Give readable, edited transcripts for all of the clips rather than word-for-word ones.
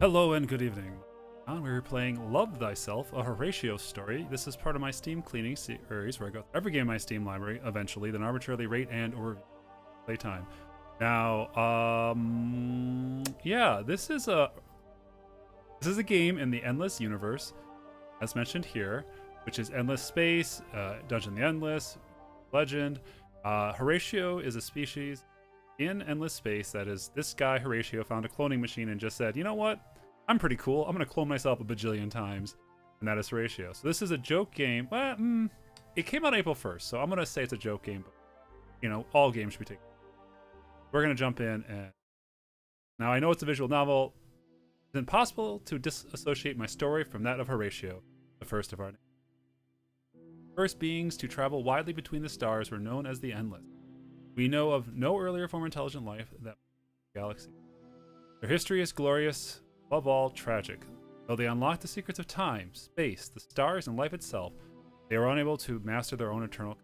Hello and good evening. We're playing Love Thyself, a Horatio story. This is part of my Steam cleaning series where I go through every game in my Steam library eventually, then arbitrarily rate and or play time. Now, yeah, this is a game in the Endless universe, as mentioned here, which is Endless Space, Dungeon the Endless, Legend. Horatio is a species in Endless Space that is this guy Horatio found a cloning machine and just said, you know what? I'm pretty cool. I'm going to clone myself a bajillion times. And that is Horatio. So this is a joke game. Well, it came out April 1st, so I'm going to say it's a joke game. But, you know, all games should be taken. We're going to jump in. And now I know it's a visual novel. It's impossible to disassociate my story from that of Horatio, the first of our names. First beings to travel widely between the stars were known as the Endless. We know of no earlier form of intelligent life that galaxy. Their history is glorious, above all tragic. Though they unlocked the secrets of time, space, the stars, and life itself, they were unable to master their own eternal.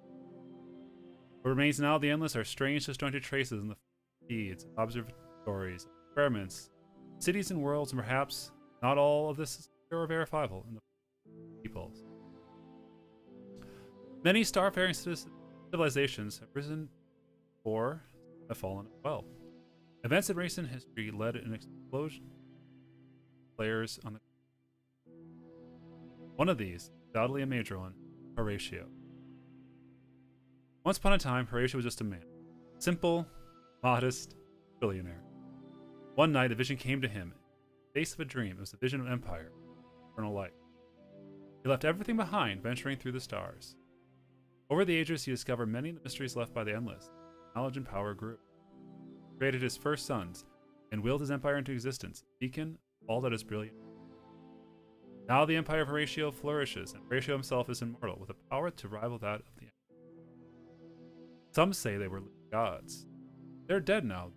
What remains now of the Endless are strange, disjointed traces in the deeds, observatories, experiments, cities and worlds, and perhaps not all of this is secure or verifiable in the peoples. Many starfaring civilizations have risen or have fallen as well. Events in recent history led to an explosion of players on the. One of these, undoubtedly a major one, Horatio. Once upon a time, Horatio was just a man. Simple, modest, billionaire. One night, a vision came to him. In the face of a dream, it was a vision of empire, eternal life. He left everything behind, venturing through the stars. Over the ages, he discovered many of the mysteries left by the Endless. Knowledge and power grew. He created his first sons, and willed his empire into existence, a beacon of all that is brilliant. Now the empire of Horatio flourishes, and Horatio himself is immortal, with a power to rival that of the Endless. Some say they were gods. They're dead now.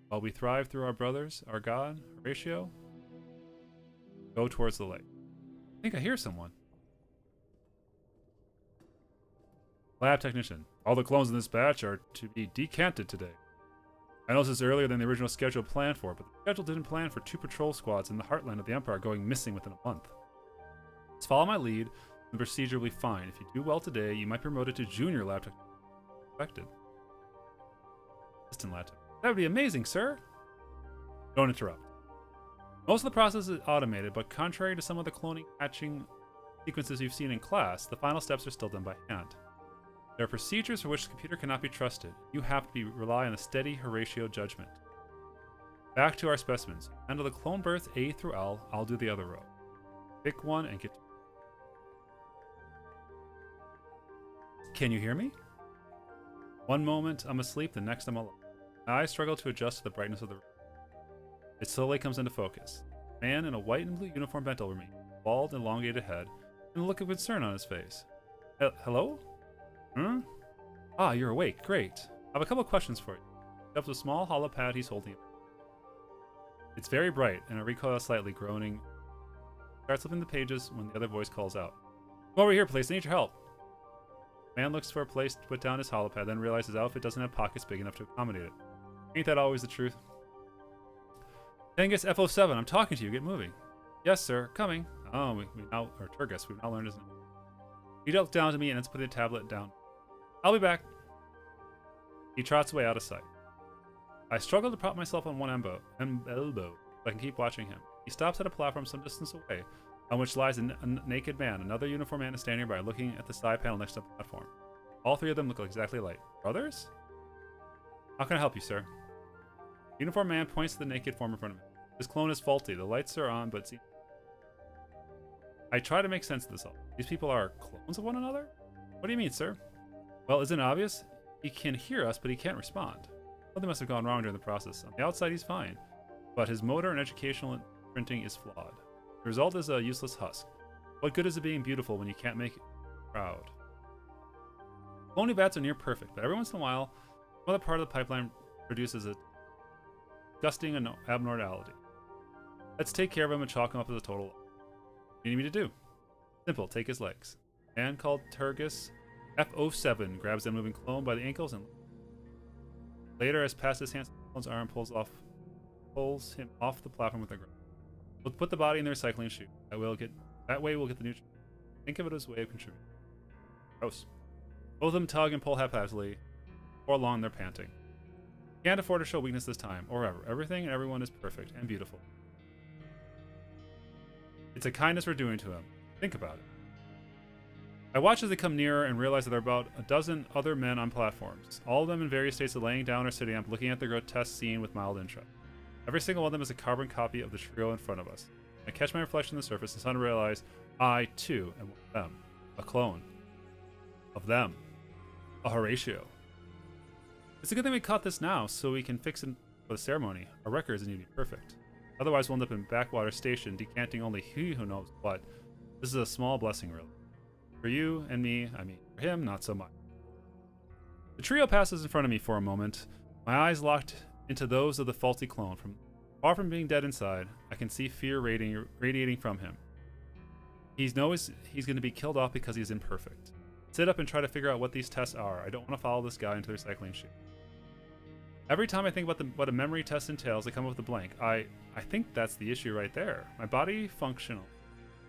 While we thrive through our brothers, our god, Horatio, go towards the light. I think I hear someone. Lab technician. All the clones in this batch are to be decanted today. I know this is earlier than the original schedule planned for, but the schedule didn't plan for 2 patrol squads in the heartland of the Empire going missing within a month. Just follow my lead, and the procedure will be fine. If you do well today, you might be promoted to junior lab technician. Expected. Assistant lab technician. That would be amazing, sir! Don't interrupt. Most of the process is automated, but contrary to some of the cloning hatching sequences you've seen in class, the final steps are still done by hand. There are procedures for which the computer cannot be trusted. You have to rely on a steady Horatio judgment. Back to our specimens. Handle the clone births A through L. I'll do the other row. Pick one and get to. Can you hear me? One moment I'm asleep, the next I'm alive. My eyes struggle to adjust to the brightness of the room. It slowly comes into focus. A man in a white and blue uniform bent over me, bald, elongated head, and a look of concern on his face. Hello? Ah, you're awake. Great. I have a couple of questions for you. He shoves a small hollow pad he's holding. It's very bright, and I recoil slightly, groaning. Starts flipping the pages when the other voice calls out. Come over here, please. I need your help. The man looks for a place to put down his hollow pad, then realizes his outfit doesn't have pockets big enough to accommodate it. Ain't that always the truth? Tengus FO7, I'm talking to you. Get moving. Yes, sir. Coming. Oh, we now, or Turgus, we've now learned his name. He dealt down to me and then put the tablet down. I'll be back. He trots away out of sight. I struggle to prop myself on one elbow, so I can keep watching him. He stops at a platform some distance away, on which lies a naked man. Another uniformed man is standing by, looking at the side panel next to the platform. All three of them look exactly alike. Brothers? How can I help you, sir? The uniformed man points to the naked form in front of him. This clone is faulty. The lights are on, but I try to make sense of this all. These people are clones of one another? What do you mean, sir? Well, isn't it obvious? He can hear us, but he can't respond. Something must have gone wrong during the process. On the outside, he's fine, but his motor and educational printing is flawed. The result is a useless husk. What good is it being beautiful when you can't make it proud? Clone bats are near perfect, but every once in a while, some other part of the pipeline produces a disgusting abnormality. Let's take care of him and chalk him up as a total. What do you need me to do? Simple, take his legs. A man called Turgus F07 grabs the moving clone by the ankles and later, as past his hands, the clone's arm pulls him off the platform with a grip. We'll put the body in the recycling chute. That way we'll get the nutrients. Think of it as a way of contributing. Gross. Both of them tug and pull haphazardly. Before long, they're panting. Can't afford to show weakness this time, or ever. Everything and everyone is perfect and beautiful. It's a kindness we're doing to him. Think about it. I watch as they come nearer and realize that there are about a dozen other men on platforms, all of them in various states of laying down or sitting up, looking at the grotesque scene with mild interest. Every single one of them is a carbon copy of the trio in front of us. I catch my reflection on the surface and suddenly realize I, too, am one of them. A clone. Of them. A Horatio. It's a good thing we caught this now, so we can fix it for the ceremony. Our records need to be perfect. Otherwise, we'll end up in Backwater Station, decanting only he who knows what. This is a small blessing, really. For you and me, I mean, for him, not so much. The trio passes in front of me for a moment, my eyes locked into those of the faulty clone. Far from being dead inside, I can see fear radiating from him. He knows he's going to be killed off because he's imperfect. Sit up and try to figure out what these tests are. I don't want to follow this guy into the recycling chute. Every time I think about what a memory test entails, I come up with a blank. I think that's the issue right there. My body's functional.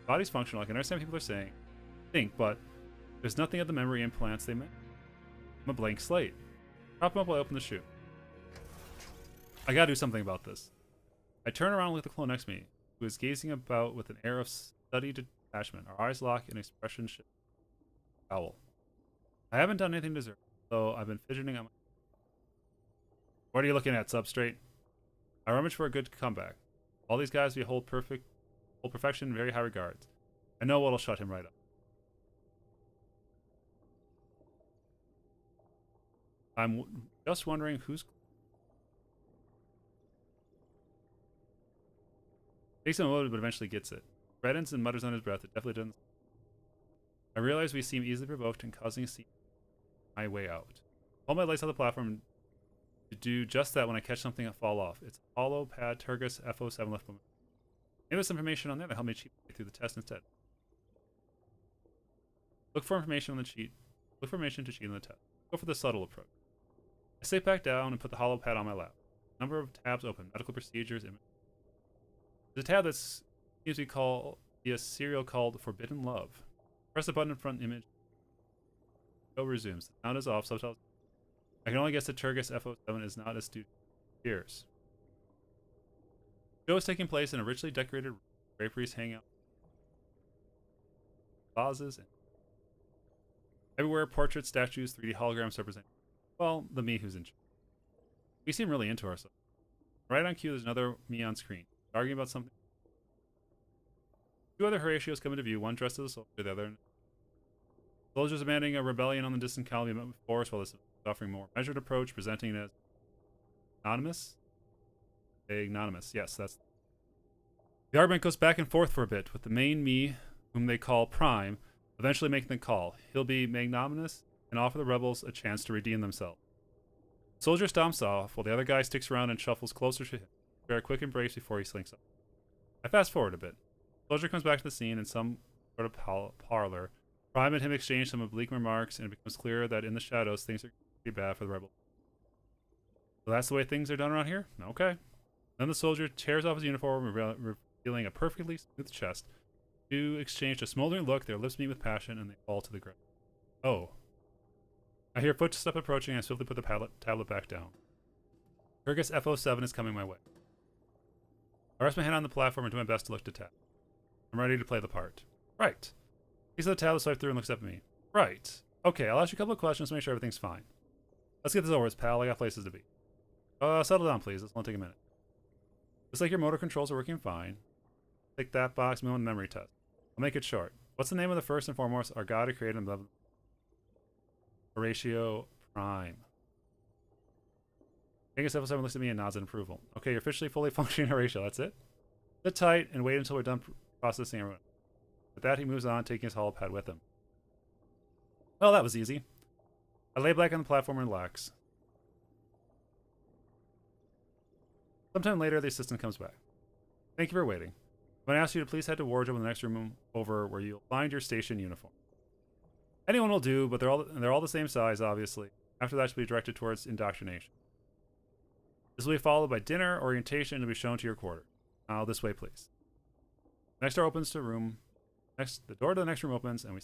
I can understand what people are saying. But there's nothing of the memory implants they make. I'm a blank slate. Prop him up while I open the chute. I gotta do something about this. I turn around and look at the clone next to me, who is gazing about with an air of studied detachment. Our eyes lock and expression shift. Owl. I haven't done anything to deserve it, so I've been fidgeting on my... What are you looking at, substrate? I rummage for a good comeback. All these guys we hold perfection in very high regards. I know what'll shut him right up. I'm just wondering who's... Takes him a moment, but eventually gets it. Reddens and mutters on his breath. It definitely doesn't... I realize we seem easily provoked and causing a scene my way out. Pull my legs off the platform to do just that when I catch something that fall off. It's a hollow pad Turgus FO7 left behind. Maybe there's some information on there that helped me cheat through the test instead. Look for information on the cheat. Look for information to cheat on the test. Go for the subtle approach. I sit back down and put the hollow pad on my lap. A number of tabs open. Medical procedures. There's a tab that seems to be a serial called Forbidden Love. Press the button in front image. Show resumes. The sound is off. Subtitles. I can only guess that Turgus FO7 is not as student. Cheers. The show is taking place in a richly decorated room. Draperies hang out. Vases and everywhere portraits, statues, 3D holograms represent, well, the me who's in charge. We seem really into ourselves. Right on cue, there's another me on screen, arguing about something. Two other Horatios come into view, one dressed as a soldier, the other. Soldiers demanding a rebellion on the distant colony met with force, while this is offering a more measured approach, presenting it as anonymous. Anonymous, yes, that's. The argument goes back and forth for a bit, with the main me, whom they call Prime, eventually making the call. He'll be magnanimous and offer the rebels a chance to redeem themselves. The soldier stomps off, while the other guy sticks around and shuffles closer to him. Bear a quick embrace before he slinks off. I fast forward a bit. The soldier comes back to the scene in some sort of parlor. Prime and him exchange some oblique remarks, and it becomes clear that in the shadows, things are pretty bad for the rebels. So that's the way things are done around here? Okay. Then the soldier tears off his uniform, revealing a perfectly smooth chest. Two exchange a smoldering look, their lips meet with passion, and they fall to the ground. Oh. I hear footsteps approaching, and I swiftly put the tablet back down. Turgus FO7 is coming my way. I rest my hand on the platform and do my best to look to tab. I'm ready to play the part. Right. He said the tablet swiped through and looks up at me. Right. Okay, I'll ask you a couple of questions to make sure everything's fine. Let's get this over with, pal. I got places to be. Settle down, please. This won't take a minute. Looks like your motor controls are working fine. Take that box, move on the memory test. I'll make it short. What's the name of the first and foremost our God who created and loved Horatio Prime? Angus F7 looks at me and nods in approval. Okay, you're officially fully functioning Horatio. That's it? Sit tight and wait until we're done processing everyone. With that, he moves on, taking his hollow pad with him. Well, that was easy. I lay back on the platform and relax. Sometime later, the assistant comes back. Thank you for waiting. I'm going to ask you to please head to wardrobe in the next room over where you'll find your station uniform. Anyone will do, but they're all the same size, obviously. After that, you'll be directed towards indoctrination. This will be followed by dinner, orientation, and will be shown to your quarters. Now, this way, please. Next door opens to room. The door to the next room opens, and we.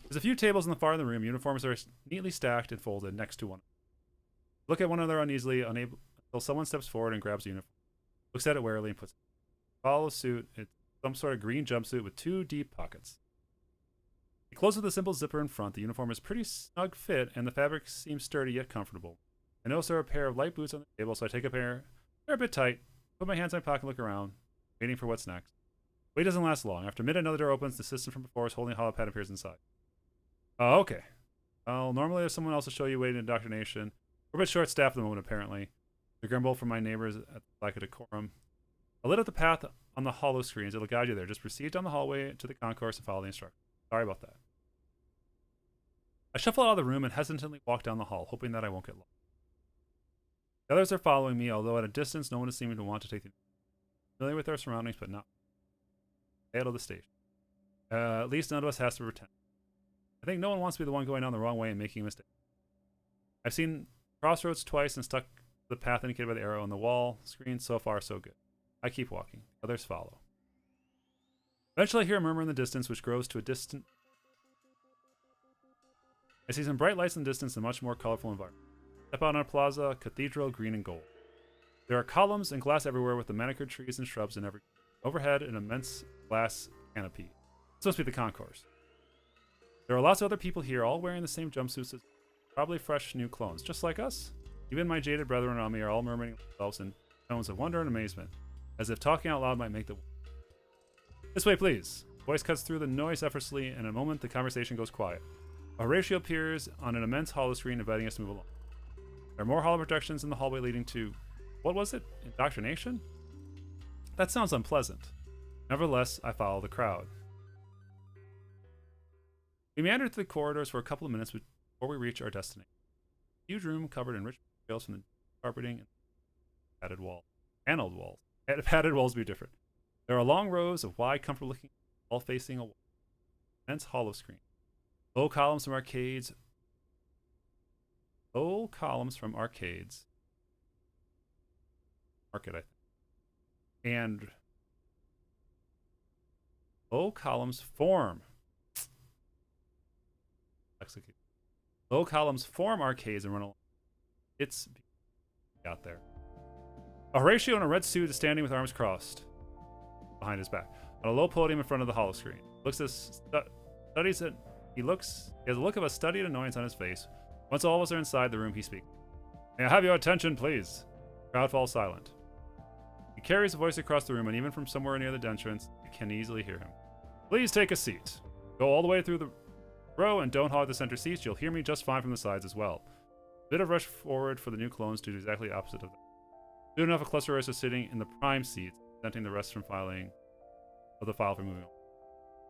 There's a few tables in the far end of the room. Uniforms are neatly stacked and folded next to one. Look at one another uneasily, unable until someone steps forward and grabs a uniform. Looks at it warily and puts it. Follows suit. It's some sort of green jumpsuit with 2 deep pockets. It closes with a simple zipper in front. The uniform is pretty snug fit, and the fabric seems sturdy yet comfortable. I notice there are a pair of light boots on the table, so I take a pair. They're a bit tight. Put my hands in my pocket and look around, waiting for what's next. Wait doesn't last long. After a minute, another door opens. The assistant from before is holding a hollow pad and appears inside. Oh, okay. Well, normally there's someone else to show you waiting indoctrination. We're a bit short-staffed at the moment, apparently. The grumble from my neighbors at the lack of decorum. I lit up the path on the hollow screens. It'll guide you there. Just proceed down the hallway to the concourse and follow the instructions. Sorry about that. I shuffle out of the room and hesitantly walk down the hall, hoping that I won't get lost. The others are following me, although at a distance, no one is seeming to want to take the familiar with their surroundings, but not out of the station. At least none of us has to pretend. I think no one wants to be the one going down the wrong way and making a mistake. I've seen crossroads twice and stuck to the path indicated by the arrow on the wall screen. So far, so good. I keep walking. Others follow. Eventually, I hear a murmur in the distance, which grows to a distant. I see some bright lights in the distance and a much more colorful environment. Step out on a plaza, cathedral, green and gold. There are columns and glass everywhere with the manicured trees and shrubs in every. Overhead, an immense glass canopy. This must be the concourse. There are lots of other people here, all wearing the same jumpsuits as probably fresh new clones, just like us. Even my jaded brethren around me are all murmuring themselves in tones of wonder and amazement, as if talking out loud might make the. This way, please. Voice cuts through the noise effortlessly, and in a moment the conversation goes quiet. Horatio appears on an immense hollow screen, inviting us to move along. There are more hollow projections in the hallway leading to, what was it? Indoctrination? That sounds unpleasant. Nevertheless, I follow the crowd. We meander through the corridors for a couple of minutes before we reach our destination. A huge room covered in rich materials from the carpeting and padded walls. Paneled walls. Padded walls would be different. There are long rows of wide, comfortable-looking, all facing a wall. Immense hollow screen. Low columns from arcades. Market, I think. And low columns form. Low columns form arcades and run along. It's got there. A Horatio in a red suit is standing with arms crossed behind his back on a low podium in front of the hollow screen. He has a look of a studied annoyance on his face. Once all of us are inside the room, he speaks. May I have your attention, please? The crowd falls silent. He carries a voice across the room, and even from somewhere near the entrance, you can easily hear him. Please take a seat. Go all the way through the row and don't hog the center seats. You'll hear me just fine from the sides as well. A bit of rush forward for the new clones to do exactly the opposite of that. Soon enough, a cluster of us are sitting in the prime seats, preventing the rest from filing of the file for moving on.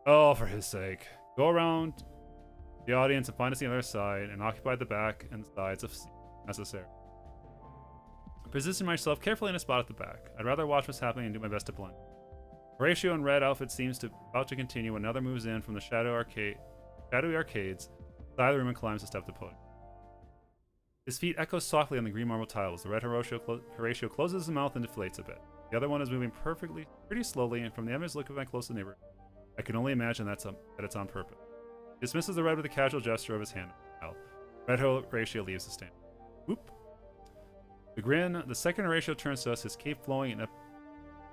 Oh, for his sake. Go around the audience and find us on the other side and occupy the back and sides of seats necessary. I position myself carefully in a spot at the back. I'd rather watch what's happening and do my best to blend. Horatio in red outfit seems about to continue when another moves in from the shadowy arcades, side of the room and climbs the step to the podium. His feet echo softly on the green marble tiles. The red Horatio closes his mouth and deflates a bit. The other one is moving pretty slowly, and from the image look of my close neighbor, I can only imagine that it's on purpose. He dismisses the red with a casual gesture of his hand. Red Horatio leaves the stand. Whoop. The grin, the second Horatio turns to us, his cape flowing in a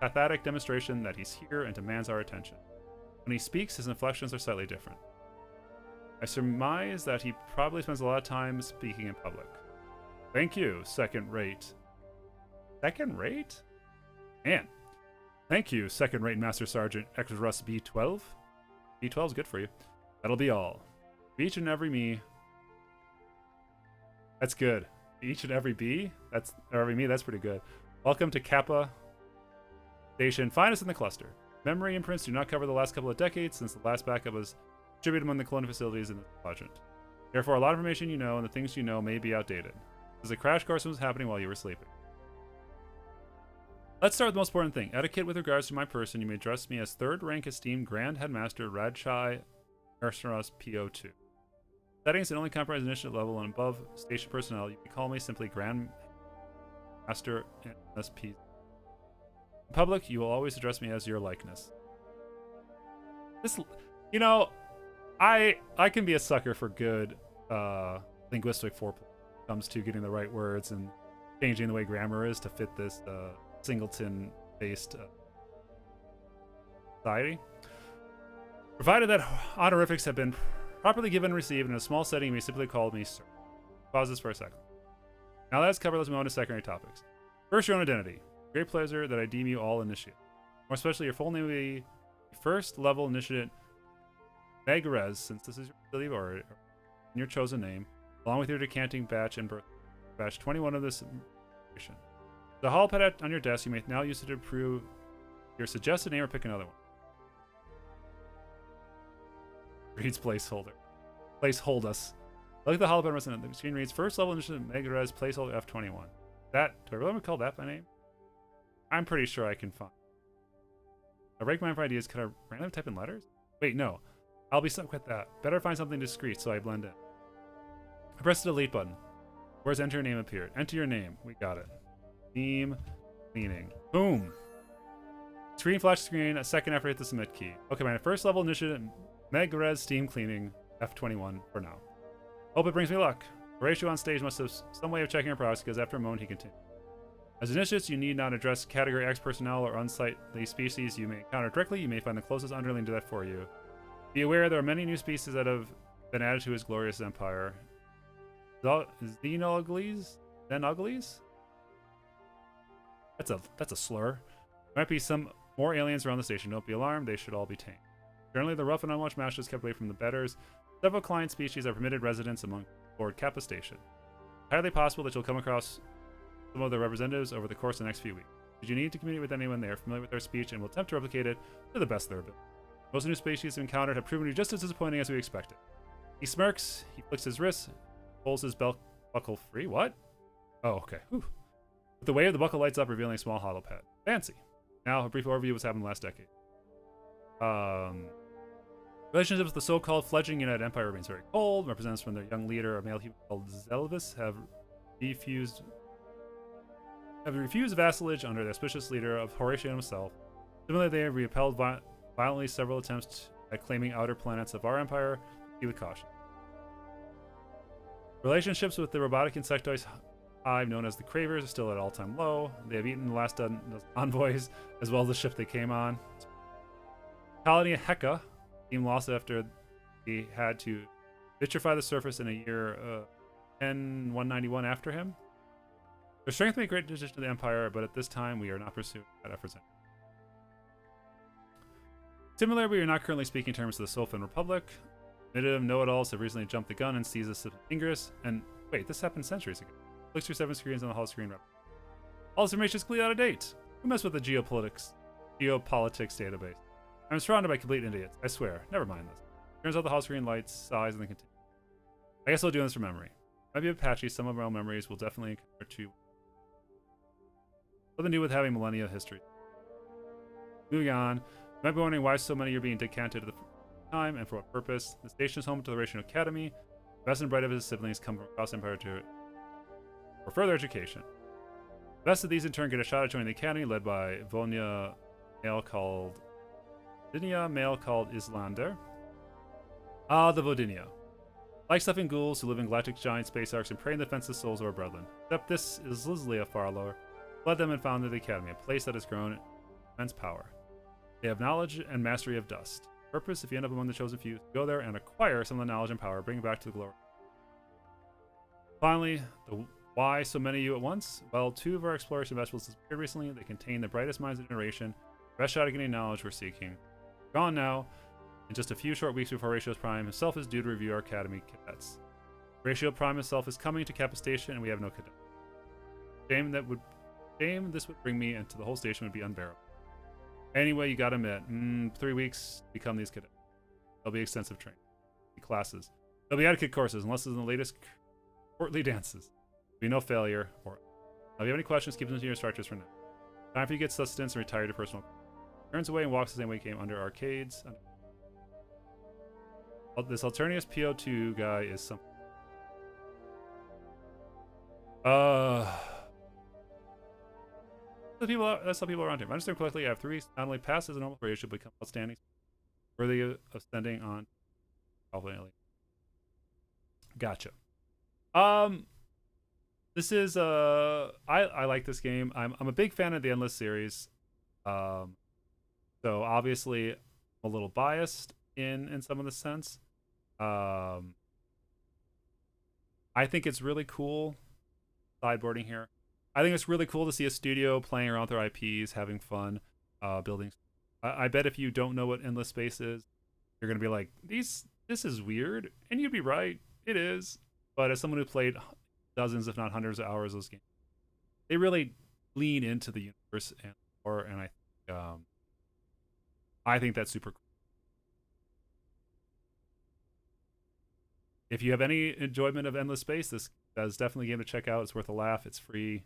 pathetic demonstration that he's here and demands our attention. When he speaks, his inflections are slightly different. I surmise that he probably spends a lot of time speaking in public. Thank you, second-rate. Second-rate? Man. Thank you, second-rate Master Sergeant Exodus B12. B12's good for you. That'll be all. Each and every me. That's good. Each and every B? That's pretty good. Welcome to Kappa Station, finest in the cluster. Memory imprints do not cover the last couple of decades since the last backup was distributed among the cloning facilities in the quadrant. Therefore, a lot of information you know and the things you know may be outdated. This is a crash course that was happening while you were sleeping. Let's start with the most important thing. Etiquette with regards to my person. You may address me as third-rank esteemed Grand Headmaster Radchai Mercenaros PO2. Settings that only comprise initiative level and above station personnel. You can call me simply Grand Master SP. In public, you will always address me as your likeness. This, you know, I can be a sucker for good linguistic foreplay when it comes to getting the right words and changing the way grammar is to fit this singleton-based society. Provided that honorifics have been properly given and received in a small setting, you may simply call me sir. Pause this for a second. Now let's cover, let's move on to secondary topics. First, your own identity. Great pleasure that I deem you all initiate. More especially, your full name will be first level initiate Megarez, since this is your chosen name, along with your decanting batch and birth batch 21 of this mission. The hall pad on your desk, you may now use it to approve your suggested name or pick another one. Reads placeholder. Placehold us. Look at the hall pad resident. The screen reads first level initiative Megarez placeholder F21. That, do I really want to call that by name? I'm pretty sure I can find. I break my mind for ideas. Could I randomly type in letters? Wait, no. I'll be stuck with that. Better find something discreet so I blend in. I press the delete button. Where's enter your name appeared? Enter your name. We got it. Theme cleaning. Boom. Screen flash screen. A second after I hit the submit key. Okay, my first level initiative Megarez steam cleaning F21 for now. Hope it brings me luck. Horatio on stage must have some way of checking your progress because after a moment he continued. As initiates, you need not address Category X personnel or unsightly species you may encounter directly. You may find the closest underling to that for you. Be aware there are many new species that have been added to his glorious empire. Xenoglies? Xenoglies? That's a slur. There might be some more aliens around the station. Don't be alarmed, they should all be tamed. Generally, the rough and unwatched masters kept away from the betters. Several client species are permitted residents among Lord Kappa Station. Highly possible that you'll come across some of their representatives over the course of the next few weeks. Should you need to communicate with anyone, they are familiar with their speech and will attempt to replicate it to the best of their ability. Most new species encountered have proven to be just as disappointing as we expected. He smirks, he flicks his wrist, pulls his belt buckle free. What? Oh, okay. Whew. With the wave, the buckle lights up, revealing a small hollow pad. Fancy. Now, a brief overview of what's happened last decade. Relationships with the so-called fledgling United Empire remains very cold. Representatives from their young leader, a male human called Zelvis, have refused vassalage under the auspicious leader of Horatio himself. Similarly, they have repelled violently several attempts at claiming outer planets of our empire. Be with caution. Relationships with the robotic insectoid hive known as the Cravers are still at all-time low. They have eaten the last dozen envoys, as well as the ship they came on. Colony of Heka team lost after he had to vitrify the surface in a year 191 after him. Their strength made great addition to the Empire, but at this time we are not pursuing that efforts. Similarly, we are not currently speaking in terms of the Sylphan Republic. Native know-it-alls have recently jumped the gun and seized the Ingress. And wait, this happened centuries ago. Looks through 7 screens on the hall screen. All this information is completely out of date. Who messed with the geopolitics database? I'm surrounded by complete idiots. I swear. Never mind this. Turns out the hall screen lights, size, and then continue. I guess I'll do this from memory. Might be a bit patchy. Some of our own memories will definitely encounter to something to do with having millennia of history. Moving on. You might be wondering why so many are being decanted at the time and for what purpose. The station is home to the Horatio Academy. The best and bright of his siblings come from across the Empire for further education. The best of these in turn get a shot at joining the Academy, led by Vonya, male called Islander. Ah, the Vodinia. Like stuffing ghouls who live in galactic giant space arcs and prey in the defenseless souls of our brethren. Except this is Lizlia Farlower, led them and founded the Academy, a place that has grown immense power. They have knowledge and mastery of dust. Purpose, if you end up among the chosen few, go there and acquire some of the knowledge and power, bring it back to the glory. Finally, the why so many of you at once? Well, 2 of our exploration vessels disappeared recently. They contain the brightest minds of the generation. The best shot at getting knowledge we're seeking. Gone now. In just a few short weeks before Horatio Prime himself is due to review our Academy cadets. Horatio Prime himself is coming to Kappa Station, and we have no cadet. Shame this would bring me into the whole station would be unbearable. Anyway, you gotta admit, 3 weeks to become these cadets. There'll be extensive training, classes. There'll be etiquette courses, unless it's in the latest courtly dances. There'll be no failure. Now, if you have any questions, keep them to your instructors for now. Time for you to get sustenance and retire to personal. Turns away and walks the same way he came under arcades. This Alternius PO2 guy is something. That's how people around here. If I understand correctly, I have 3 not only pass as a normal Horatio, but become outstanding, worthy of sending on. Probably. Gotcha. Um, this is I like this game. I'm a big fan of the Endless series. Um, so obviously I'm a little biased in some of the sense. Um, I think it's really cool sideboarding here. I think it's really cool to see a studio playing around with their IPs, having fun, building. I bet if you don't know what Endless Space is, you're gonna be like, this is weird, and you'd be right, it is. But as someone who played dozens, if not hundreds, of hours of those games, they really lean into the universe and lore, and I think that's super cool. If you have any enjoyment of Endless Space, this is definitely a game to check out. It's worth a laugh. It's free.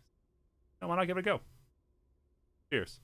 Why not give it a go? Cheers.